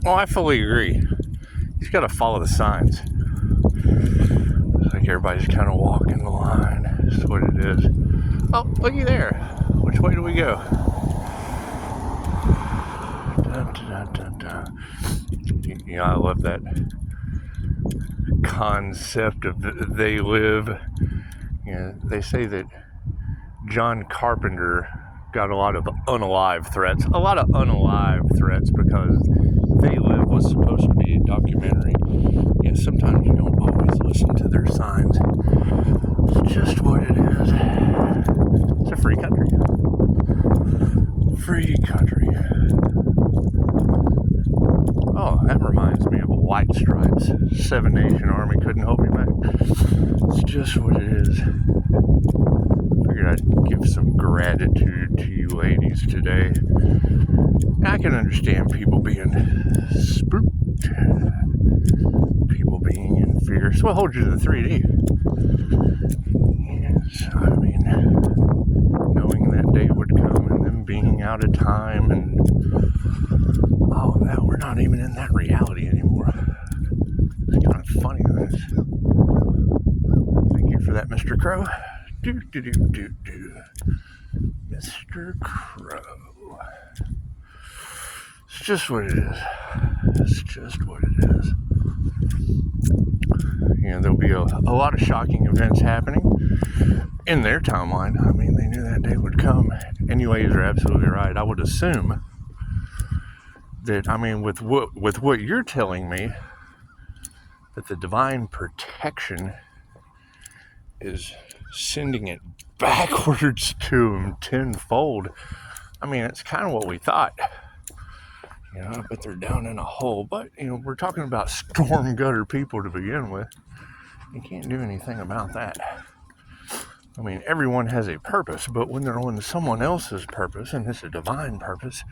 Well, I fully agree. He's got to follow the signs. Like everybody's kind of walking the line. That's what it is. Oh, looky there. Which way do we go? Dun, dun, dun, dun. You know, I love that concept of they live. You know, they say that John Carpenter got a lot of unalive threats. A lot of unalive threats because They Live was supposed to be a documentary. Yeah, sometimes you don't always listen to their signs. It's just what it is. It's a free country. Free country. Oh, that reminds me of White Stripes. Seven Nation Army couldn't hold me back. It's just what it is. Figured I'd give some gratitude to you ladies today. I can understand people being spooked, people being in fear. So what holds you to the 3D? Yes, I mean, knowing that day would come and them being out of time and oh, now we're not even in that reality anymore. It's kind of funny, this. Thank you for that, Mr. Crow. Do. Mr. Crow. It's just what it is. It's just what it is. You know, there'll be a lot of shocking events happening in their timeline. I mean, they knew that day would come. Anyways, you're absolutely right. I would assume that, I mean, with what you're telling me, that the divine protection is sending it backwards to them tenfold. I mean, it's kind of what we thought. You know, I bet they're down in a hole. But, you know, we're talking about storm gutter people to begin with. You can't do anything about that. I mean, everyone has a purpose, but when they're on someone else's purpose, and it's a divine purpose,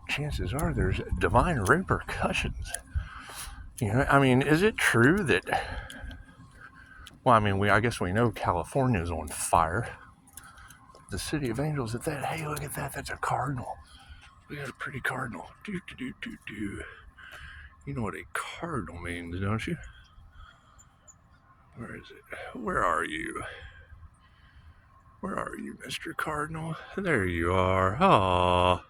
chances are there's divine repercussions. You know, I mean, is it true that, well, I mean, I guess we know California's on fire. The city of angels at that, hey, look at that, that's a cardinal. We got a pretty cardinal. Do. You know what a cardinal means, don't you? Where is it? Where are you? Where are you, Mr. Cardinal? There you are. Oh,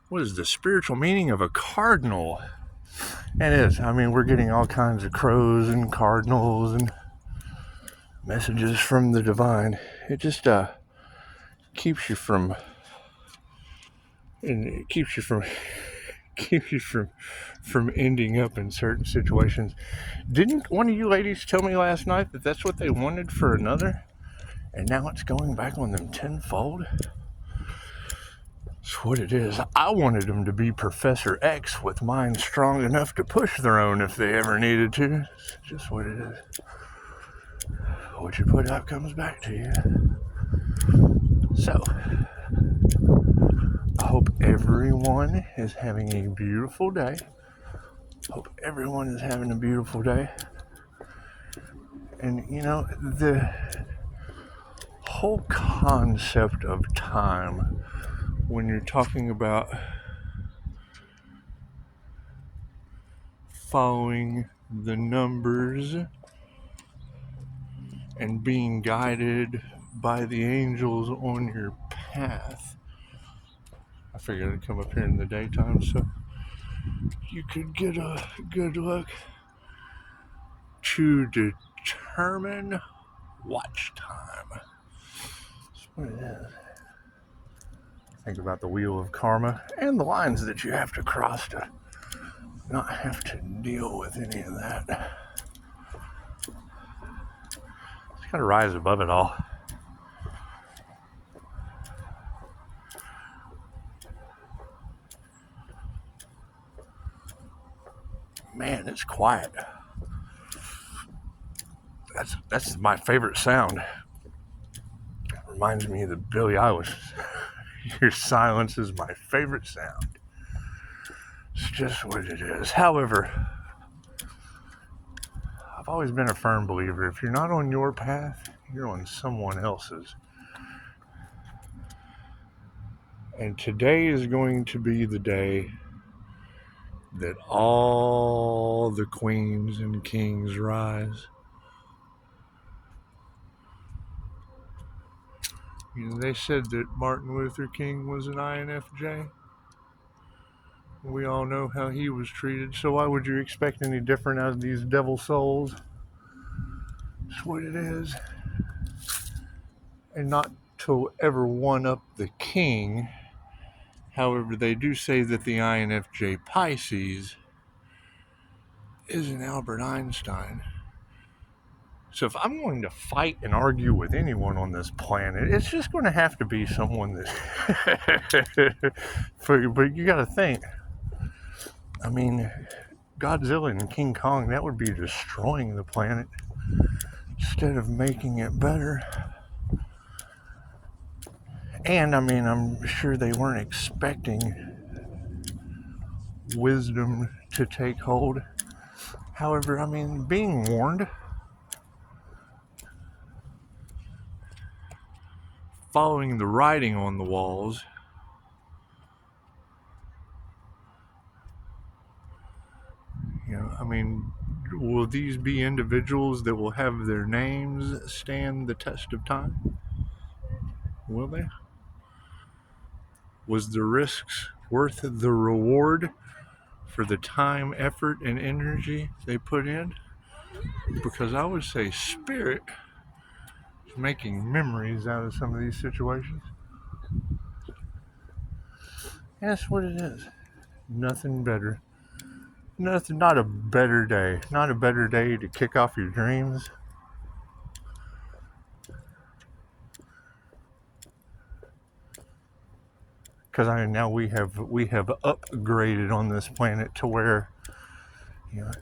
what is the spiritual meaning of a cardinal? It is. I mean, we're getting all kinds of crows and cardinals and messages from the divine. It just keeps you from ending up in certain situations. Didn't one of you ladies tell me last night that that's what they wanted for another, and now it's going back on them tenfold? That's what it is. I wanted them to be Professor X with minds strong enough to push their own if they ever needed to. It's just what it is. What you put out comes back to you. So, I hope everyone is having a beautiful day. Hope everyone is having a beautiful day. And, you know, the whole concept of time, when you're talking about following the numbers and being guided by the angels on your path, I figured I'd come up here in the daytime so you could get a good look to determine watch time. That's what it is. Think about the wheel of karma and the lines that you have to cross to not have to deal with any of that. It's got to rise above it all. Man, it's quiet. That's my favorite sound. It reminds me of the Billie Eilish. Your silence is my favorite sound. It's just what it is. However, I've always been a firm believer, if you're not on your path, you're on someone else's. And today is going to be the day that all the queens and kings rise. You know, they said that Martin Luther King was an INFJ. We all know how he was treated, so why would you expect any different out of these devil souls? That's what it is. And not to ever one-up the king. However, they do say that the INFJ Pisces is an Albert Einstein. So if I'm going to fight and argue with anyone on this planet, it's just going to have to be someone that... But you got to think. I mean, Godzilla and King Kong, that would be destroying the planet instead of making it better. And I mean, I'm sure they weren't expecting wisdom to take hold. However, I mean, being warned, following the writing on the walls, you know, I mean, will these be individuals that will have their names stand the test of time? Will they? Was the risks worth the reward for the time, effort, and energy they put in? Because I would say spirit is making memories out of some of these situations. And that's what it is. Nothing better. Nothing, not a better day. Not a better day to kick off your dreams. Because I mean, now we have upgraded on this planet to where, you know,